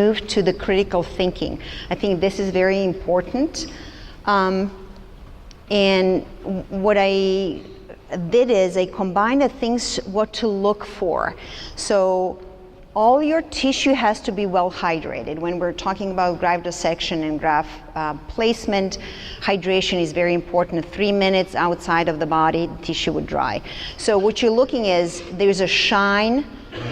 move to the critical thinking. I think this is very important. And what I did is I combined the things what to look for. So all your tissue has to be well hydrated. When we're talking about graft dissection and graft placement, hydration is very important. 3 minutes outside of the body, the tissue would dry. So what you're looking is there's a shine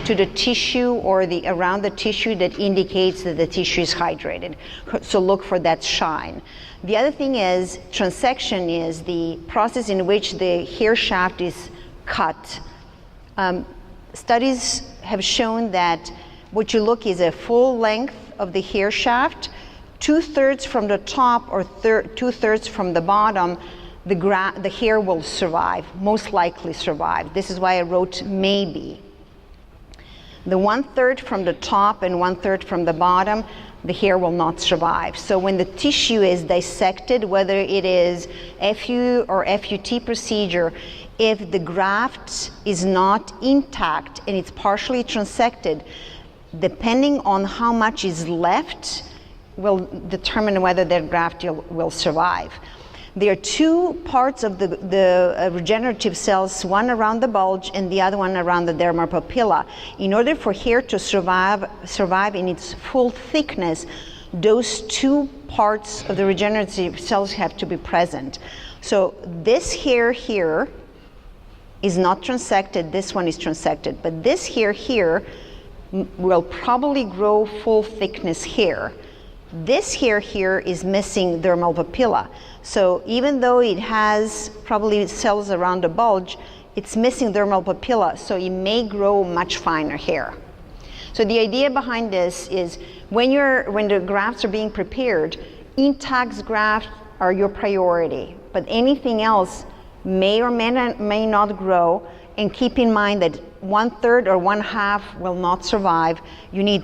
to the tissue or around the tissue that indicates that the tissue is hydrated. So look for that shine. The other thing is transection is the process in which the hair shaft is cut. Studies have shown that what you look is a full length of the hair shaft, 2/3 from the top or 2/3 from the bottom, the hair will survive, most likely survive. This is why I wrote maybe. The 1/3 from the top and 1/3 from the bottom, the hair will not survive. So when the tissue is dissected, whether it is FU or FUT procedure, if the graft is not intact and it's partially transected, depending on how much is left, will determine whether that graft will survive. There are two parts of the regenerative cells, one around the bulge and the other one around the dermal papilla. In order for hair to survive in its full thickness, those two parts of the regenerative cells have to be present. So this hair here is not transected, this one is transected, but this hair here will probably grow full thickness hair. This hair here is missing dermal papilla. So even though it has probably cells around the bulge, it's missing dermal papilla, so it may grow much finer hair. So the idea behind this is when the grafts are being prepared, intact grafts are your priority, but anything else may or may not grow, and keep in mind that 1/3 or 1/2 will not survive. You need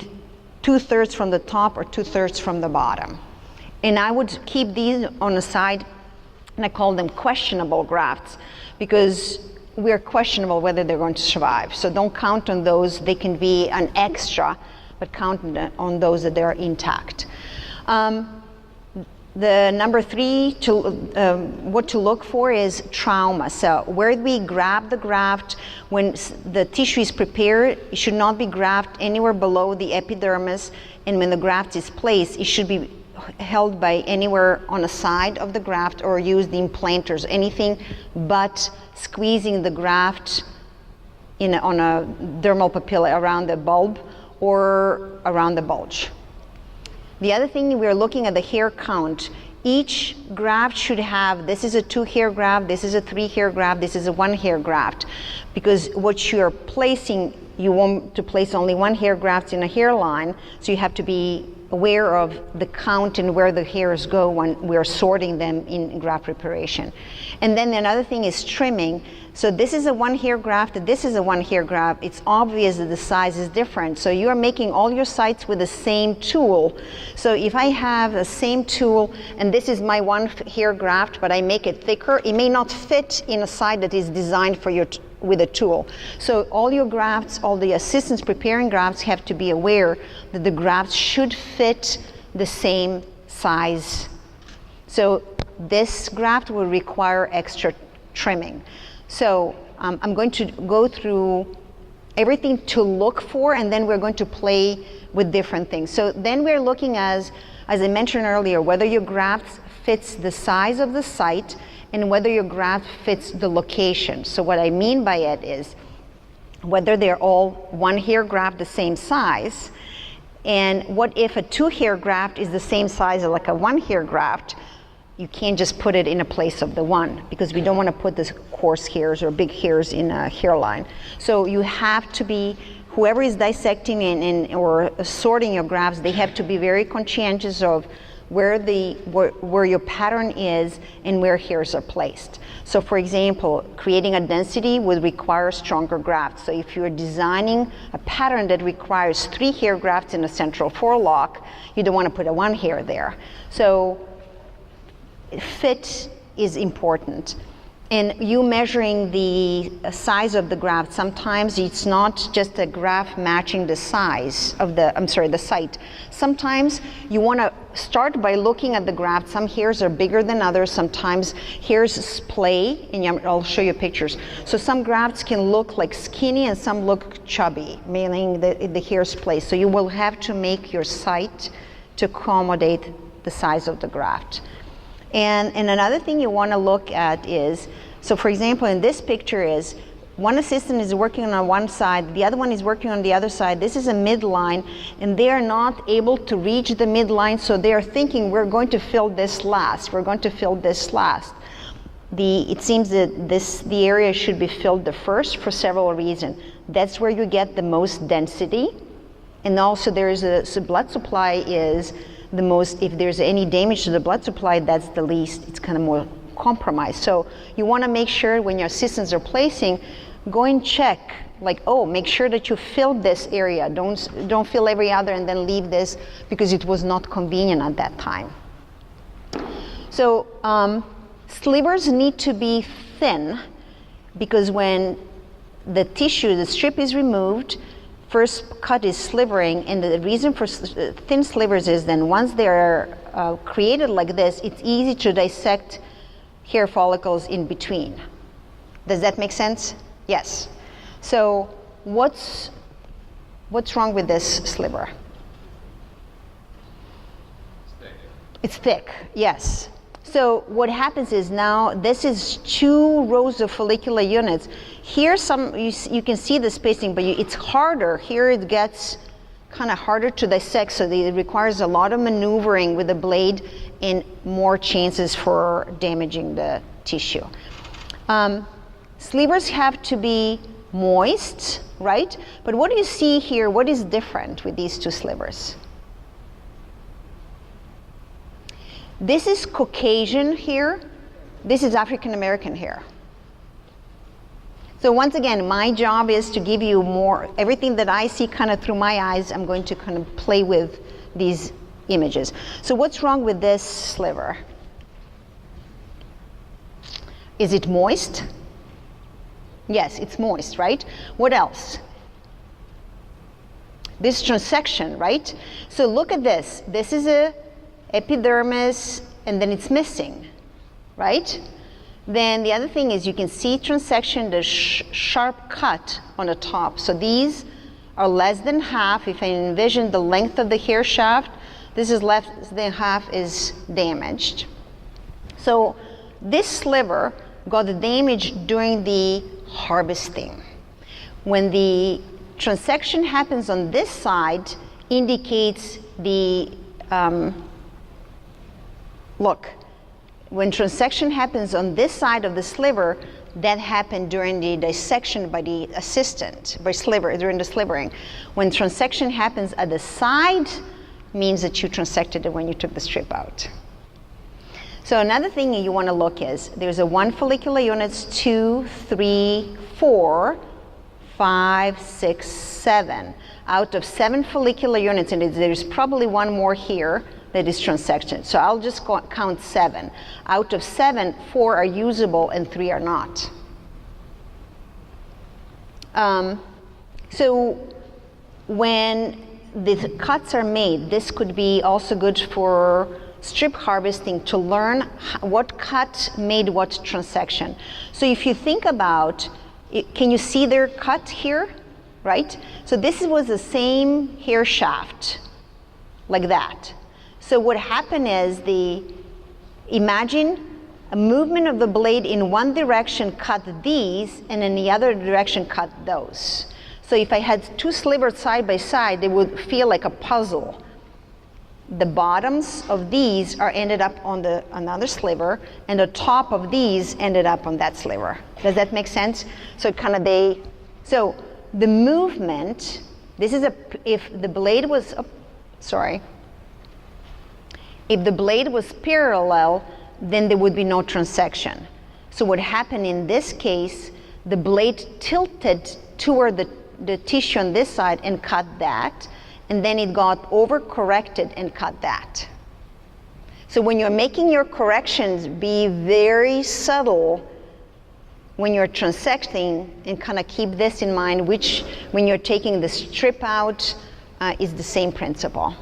2/3 from the top or 2/3 from the bottom. And I would keep these on the side, and I call them questionable grafts, because we're questionable whether they're going to survive. So don't count on those. They can be an extra, but count on those that they're intact. The number 3, what to look for is trauma. So where we grab the graft, when the tissue is prepared, it should not be grabbed anywhere below the epidermis, and when the graft is placed, it should be held by anywhere on the side of the graft, or use the implanters, anything but squeezing the graft on a dermal papilla around the bulb or around the bulge. The other thing, we're looking at the hair count. Each graft should have, this is a 2-hair graft, this is a 3-hair graft, this is a 1-hair graft. Because what you're placing, you want to place only 1-hair grafts in a hairline, so you have to be aware of the count and where the hairs go when we're sorting them in graft preparation. And then another thing is trimming. So this is a 1-hair graft, this is a 1-hair graft. It's obvious that the size is different. So you are making all your sites with the same tool. So if I have the same tool, and this is my 1-hair graft, but I make it thicker, it may not fit in a site that is designed for your with a tool. So all your grafts, all the assistants preparing grafts have to be aware that the grafts should fit the same size. So this graft will require extra trimming. So I'm going to go through everything to look for, and then we're going to play with different things. So then we're looking as I mentioned earlier, whether your graft fits the size of the site and whether your graft fits the location. So what I mean by it is whether they're all 1-hair graft the same size, and what if a 2-hair graft is the same size as like a 1-hair graft. You can't just put it in a place of the one, because we don't want to put the coarse hairs or big hairs in a hairline. So you have to be, whoever is dissecting or sorting your grafts, they have to be very conscientious of where your pattern is and where hairs are placed. So for example, creating a density would require stronger grafts. So if you're designing a pattern that requires 3-hair grafts in a central forelock, you don't want to put a 1-hair there. So fit is important. And you measuring the size of the graft, sometimes it's not just a graft matching the size of the site. Sometimes you want to start by looking at the graft. Some hairs are bigger than others. Sometimes hairs splay, and I'll show you pictures. So some grafts can look like skinny and some look chubby, meaning the hair splay. So you will have to make your site to accommodate the size of the graft. And another thing you want to look at is, so for example, in this picture is, one assistant is working on one side, the other one is working on the other side. This is a midline, and they are not able to reach the midline, so they are thinking, we're going to fill this last, we're going to fill this last. It seems that the area should be filled the first for several reasons. That's where you get the most density, and also so blood supply is the most, if there's any damage to the blood supply, that's the least, it's kind of more compromised. So you want to make sure when your assistants are placing, go and check, like, oh, make sure that you fill this area. Don't fill every other and then leave this because it was not convenient at that time. So slivers need to be thin because when the tissue, the strip is removed, first cut is slivering, and the reason for thin slivers is then once they're created like this, it's easy to dissect hair follicles in between. Does that make sense? Yes. So what's wrong with this sliver? It's thick, yes. So what happens is now this is 2 rows of follicular units. Here you can see the spacing, but it's harder. Here it gets kind of harder to dissect, so it requires a lot of maneuvering with the blade and more chances for damaging the tissue. Slivers have to be moist, right? But what do you see here? What is different with these 2 slivers? This is Caucasian hair. This is African American hair. So once again, my job is to give you more, everything that I see kind of through my eyes, I'm going to kind of play with these images. So what's wrong with this sliver? Is it moist? Yes, it's moist, right? What else? This transection, right? So look at this. This is a epidermis, and then it's missing, right? Then the other thing is you can see transection, the sharp cut on the top. So these are less than half. If I envision the length of the hair shaft, this is less than half is damaged. So this sliver got damaged during the harvesting. When the transection happens on this side, indicates the look, when transection happens on this side of the sliver, that happened during the dissection by the assistant, during the slivering. When transection happens at the side, means that you transected it when you took the strip out. So another thing you want to look is, there's a 1 follicular units, 2, 3, 4, 5, 6, 7. Out of 7 follicular units, and there's probably 1 more here, that is transection. So I'll just count 7. Out of 7, 4 are usable and 3 are not. So when the cuts are made, this could be also good for strip harvesting to learn what cut made what transection. So if you think about it, can you see their cut here, right? So this was the same hair shaft, like that. So what happened is imagine a movement of the blade in one direction cut these, and in the other direction cut those. So if I had 2 slivers side by side, they would feel like a puzzle. The bottoms of these are ended up on another sliver, and the top of these ended up on that sliver. Does that make sense? So so the movement, if the blade was, if the blade was parallel, then there would be no transection. So what happened in this case, the blade tilted toward the tissue on this side and cut that, and then it got overcorrected and cut that. So when you're making your corrections, be very subtle when you're transecting, and kind of keep this in mind, which when you're taking the strip out is the same principle.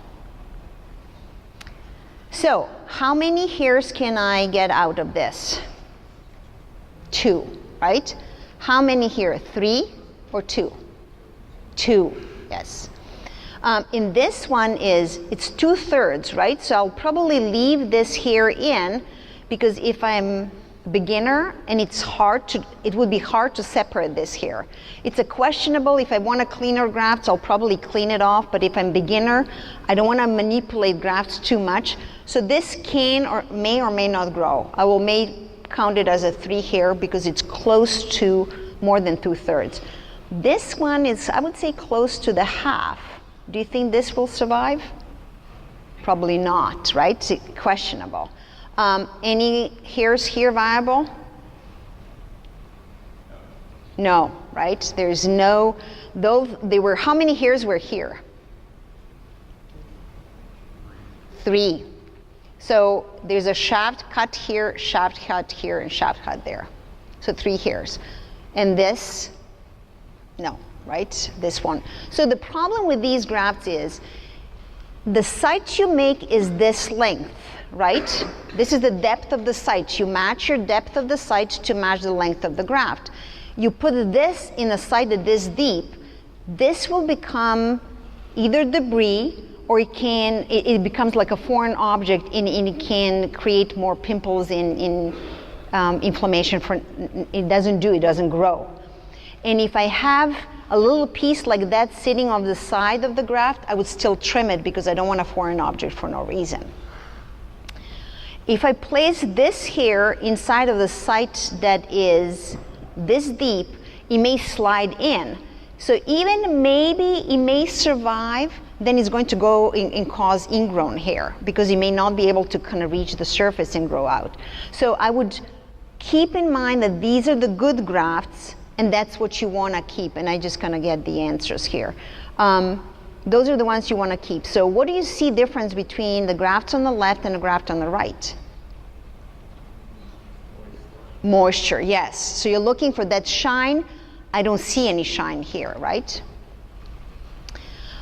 So how many hairs can I get out of this? 2, right? How many here? 3 or 2? 2, yes. In this one it's 2/3, right? So I'll probably leave this hair in, because if I'm beginner and it would be hard to separate this hair. It's a questionable, if I want to cleaner grafts, I'll probably clean it off, but if I'm beginner, I don't want to manipulate grafts too much. So this can or may not grow. I will count it as a 3 hair because it's close to more than 2/3. This one is, I would say, close to the half. Do you think this will survive? Probably not, right? It's questionable. Any hairs here viable? No, right? There's no, though how many hairs were here? 3. So there's a shaft cut here, and shaft cut there. So 3 hairs. And this, no, right? This one. So the problem with these grafts is the site you make is this length, right? This is the depth of the site. You match your depth of the site to match the length of the graft. You put this in a site that this deep, this will become either debris, or it becomes like a foreign object, and it can create more pimples in inflammation. It doesn't grow. And if I have a little piece like that sitting on the side of the graft, I would still trim it because I don't want a foreign object for no reason. If I place this hair inside of the site that is this deep, it may slide in. So even maybe it may survive, then it's going to go and cause ingrown hair because it may not be able to kind of reach the surface and grow out. So I would keep in mind that these are the good grafts, and that's what you want to keep. And I just kind of get the answers here. Those are the ones you want to keep. So what do you see difference between the grafts on the left and the graft on the right? Moisture, yes. So you're looking for that shine. I don't see any shine here, right?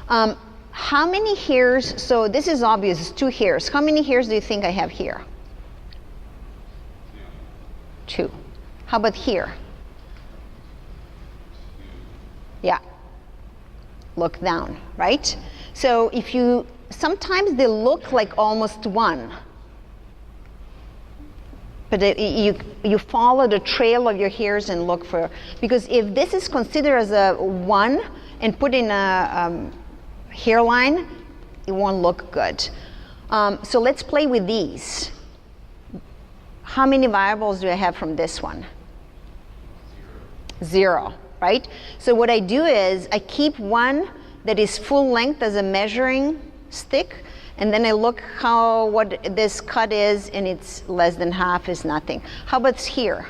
How many hairs, so this is obvious, it's 2 hairs. How many hairs do you think I have here? 2. How about here? Yeah. Look down, right? So sometimes they look like almost 1. But you follow the trail of your hairs and look for, because if this is considered as a 1 and put in a hairline, it won't look good. So let's play with these. How many viables do I have from this one? 0, right? So what I do is I keep one that is full length as a measuring stick, and then I look what this cut is, and it's less than half is nothing. How about here?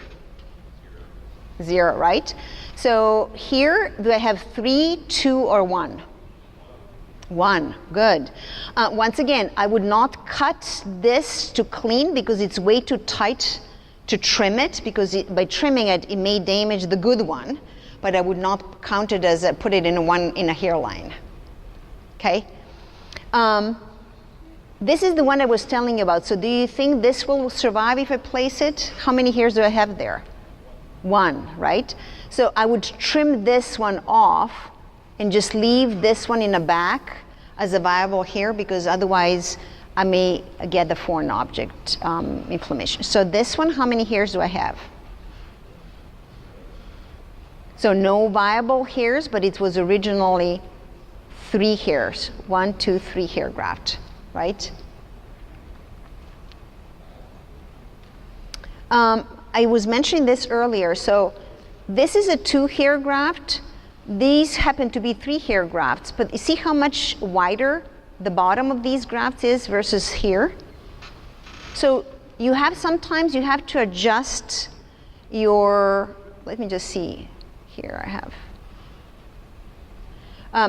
0, right? So here, do I have 3, 2, or 1? 1, good. Once again, I would not cut this to clean because it's way too tight to trim it, because by trimming it, it may damage the good one, but I would not count it as put it in a hairline, okay? This is the one I was telling you about. So do you think this will survive if I place it? How many hairs do I have there? 1, right? So I would trim this one off and just leave this one in the back as a viable hair, because otherwise I may get the foreign object inflammation. So this one, how many hairs do I have? So no viable hairs, but it was originally 3 hairs. 1, 2, 3 hair graft, right? I was mentioning this earlier. So this is a 2 hair graft. These happen to be 3 hair grafts, but you see how much wider the bottom of these grafts is versus here? So sometimes you have to adjust your, let me just see, here I have.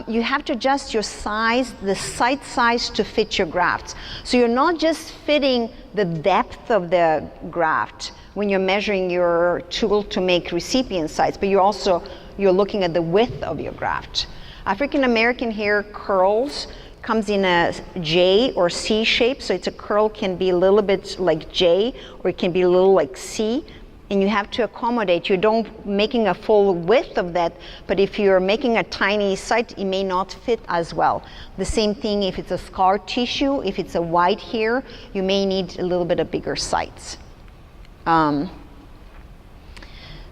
You have to adjust your size, the site size to fit your grafts. So you're not just fitting the depth of the graft when you're measuring your tool to make recipient sites, but you're looking at the width of your graft. African American hair curls comes in a J or C shape, so it's a curl can be a little bit like J or it can be a little like C, and you have to accommodate. You don't making a full width of that, but if you're making a tiny site, it may not fit as well. The same thing if it's a scar tissue, if it's a white hair, you may need a little bit of bigger sites.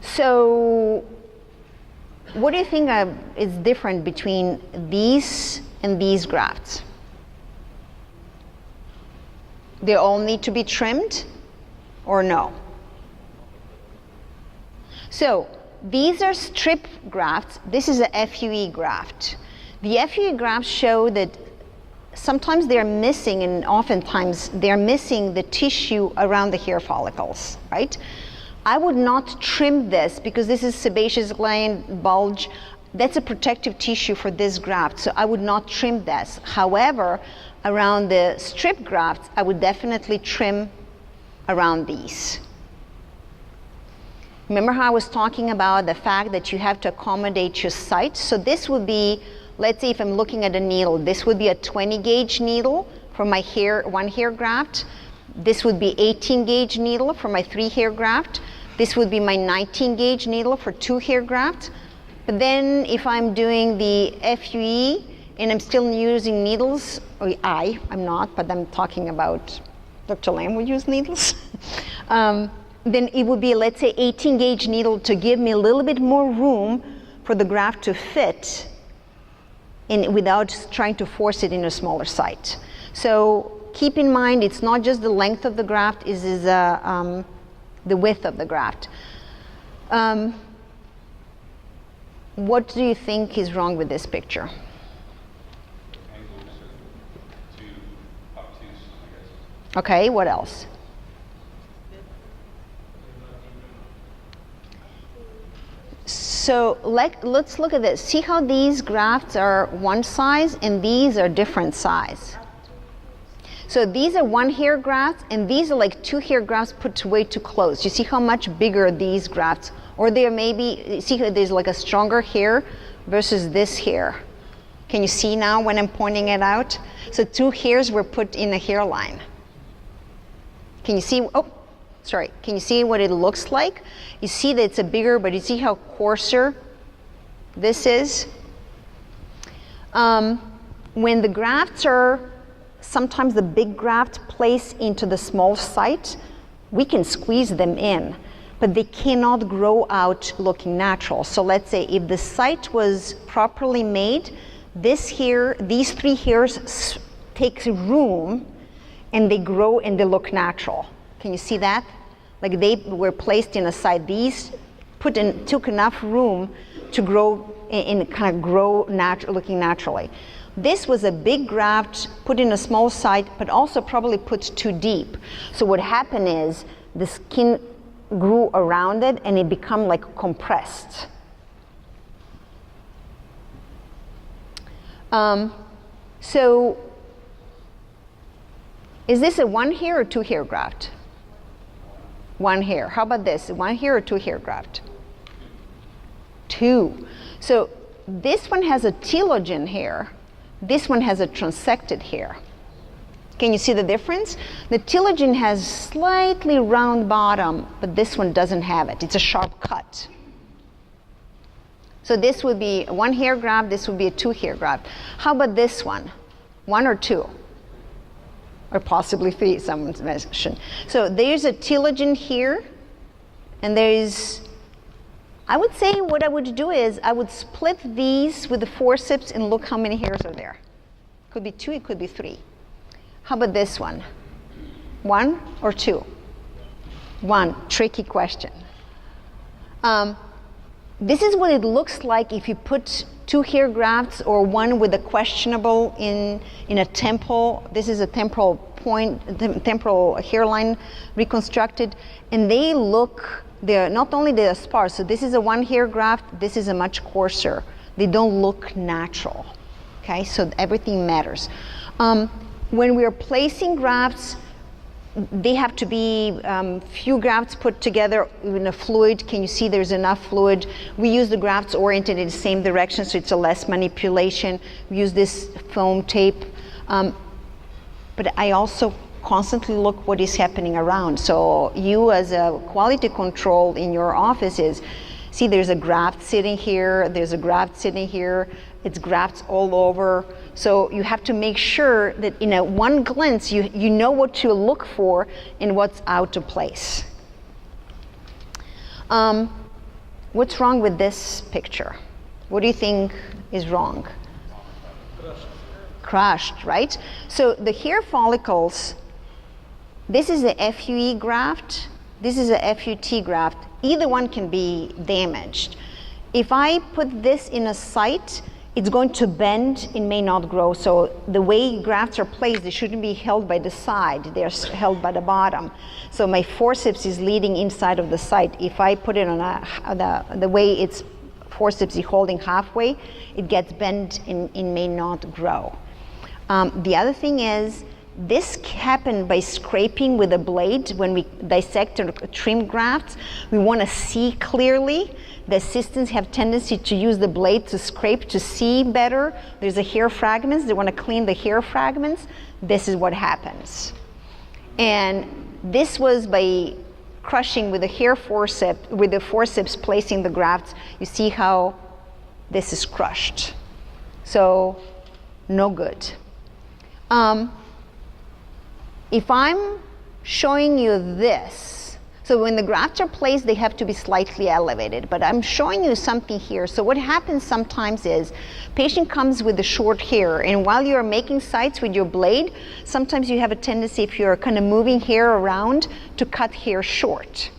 So what do you think is different between these and these grafts? They all need to be trimmed or no? So these are strip grafts. This is a FUE graft. The FUE grafts show that sometimes they're missing, and oftentimes they're missing the tissue around the hair follicles, right? I would not trim this because this is sebaceous gland bulge. That's a protective tissue for this graft, so I would not trim this. However, around the strip grafts, I would definitely trim around these. Remember how I was talking about the fact that you have to accommodate your site? So this would be, let's say if I'm looking at a needle, this would be a 20 gauge needle for my hair, 1 hair graft. This would be 18 gauge needle for my 3 hair graft. This would be my 19 gauge needle for 2 hair graft. But then if I'm doing the FUE and I'm still using needles, or I'm not, but I'm talking about Dr. Lam would use needles. Then it would be, let's say, 18 gauge needle to give me a little bit more room for the graft to fit in without trying to force it in a smaller site. So keep in mind, it's not just the length of the graft, it is the width of the graft. What do you think is wrong with this picture? Okay, what else? So let's look at this. See how these grafts are one size and these are different size. So these are 1 hair grafts and these are like 2 hair grafts put way too close. You see how much bigger these grafts, or there maybe, see how there's like a stronger hair versus this hair. Can you see now when I'm pointing it out? So 2 hairs were put in a hairline. Can you see, can you see what it looks like? You see that it's a bigger, but you see how coarser this is? When the grafts are, sometimes the big graft placed into the small site, we can squeeze them in, but they cannot grow out looking natural. So let's say if the site was properly made, this here, these 3 hairs take room and they grow and they look natural. Can you see that? Like they were placed in a site. These took enough room to grow and kind of grow looking naturally. This was a big graft put in a small site, but also probably put too deep. So what happened is the skin grew around it and it became like compressed. So is this a 1 hair or 2 hair graft? 1 hair. How about this? 1 hair or 2 hair graft? 2. So this one has a telogen hair. This one has a transected hair. Can you see the difference? The telogen has slightly round bottom, but this one doesn't have it. It's a sharp cut. So this would be a 1 hair graft, this would be a 2 hair graft. How about this one? 1 or 2? Or possibly 3, someone's mentioned. So there's a telogen here, and there's, I would say what I would do is I would split these with the forceps and look how many hairs are there. Could be 2, it could be 3. How about this one? 1 or 2? 1, tricky question. This is what it looks like if you put 2 hair grafts or 1 with a questionable in a temple. This is a temporal point, temporal hairline reconstructed, and they're not only they're sparse. So this is a 1 hair graft. This is a much coarser. They don't look natural. Okay, so everything matters. When we are placing grafts, they have to be few grafts put together in a fluid. Can you see there's enough fluid? We use the grafts oriented in the same direction, so it's a less manipulation. We use this foam tape. But I also constantly look what is happening around. So you as a quality control in your office is, see there's a graft sitting here, there's a graft sitting here, it's grafts all over. So you have to make sure that in a one glance you know what to look for and what's out of place. What's wrong with this picture? What do you think is wrong? Crushed, right? So the hair follicles, this is a FUE graft, this is a FUT graft. Either one can be damaged. If I put this in a site, it's going to bend and may not grow. So the way grafts are placed, they shouldn't be held by the side, they're held by the bottom. So my forceps is leading inside of the site. If I put it on the way it's forceps is holding halfway, it gets bent and may not grow. The other thing is, this happened by scraping with a blade. When we dissect or trim grafts, we want to see clearly. The assistants have tendency to use the blade to scrape to see better. There's a hair fragments, they want to clean the hair fragments. This is what happens. And this was by crushing with the hair forceps, with the forceps placing the grafts. You see how this is crushed. So, no good. If I'm showing you this, so when the grafts are placed, they have to be slightly elevated, but I'm showing you something here. So what happens sometimes is, patient comes with the short hair, and while you're making sites with your blade, sometimes you have a tendency, if you're kind of moving hair around, to cut hair short.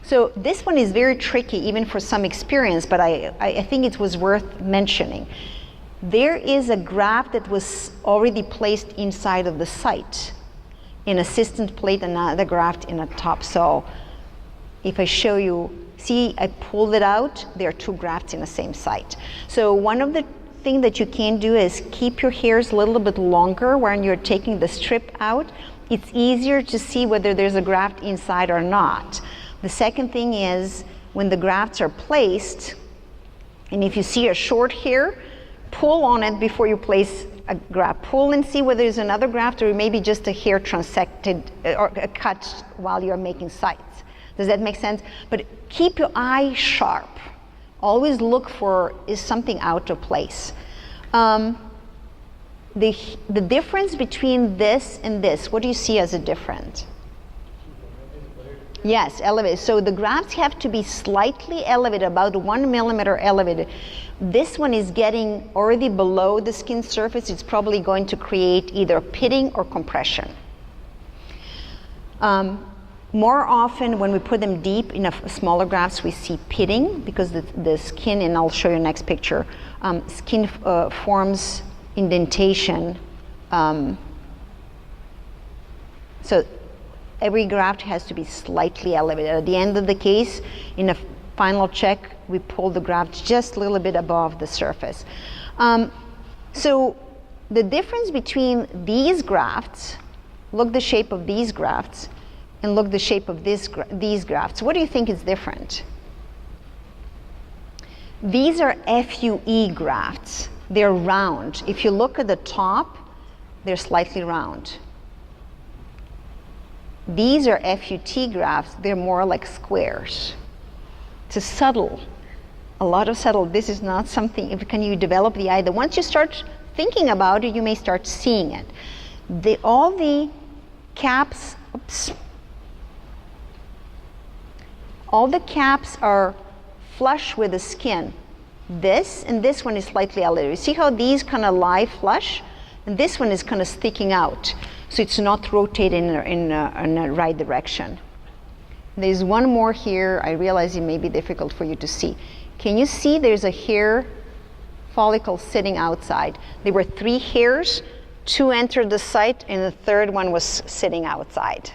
So this one is very tricky, even for some experience, but I think it was worth mentioning. There is a graft that was already placed inside of the site. An assistant plate another graft in the top. So if I show you, see I pulled it out, there are two grafts in the same site. So one of the things that you can do is keep your hairs a little bit longer when you're taking the strip out. It's easier to see whether there's a graft inside or not. The second thing is, when the grafts are placed, and if you see a short hair, pull on it before you place a graft. Pull and see whether there's another graft or maybe just a hair transected or cut while you're making sites. Does that make sense? But keep your eye sharp. Always look for, is something out of place. The difference between this and this, what do you see as a difference? Yes, elevated. So the grafts have to be slightly elevated, about 1 millimeter elevated. This one is getting already below the skin surface. It's probably going to create either pitting or compression. More often when we put them deep in smaller grafts, we see pitting because the skin, and I'll show you next picture, skin forms indentation. So every graft has to be slightly elevated. At the end of the case, in a final check, we pull the graft just a little bit above the surface. So the difference between these grafts, look the shape of these grafts, and look the shape of these grafts. What do you think is different? These are FUE grafts. They're round. If you look at the top, they're slightly round. These are FUT grafts. They're more like squares. It's subtle, a lot of subtle. This is not something, if can you develop the eye, that once you start thinking about it, you may start seeing it. All the caps, all the caps are flush with the skin. This and this one is slightly elevated. See how these kind of lie flush? And this one is kind of sticking out. So it's not rotating in the right direction. There's one more here. I realize it may be difficult for you to see. Can you see there's a hair follicle sitting outside? There were 3 hairs, 2 entered the site, and the third one was sitting outside.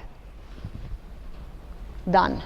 Done.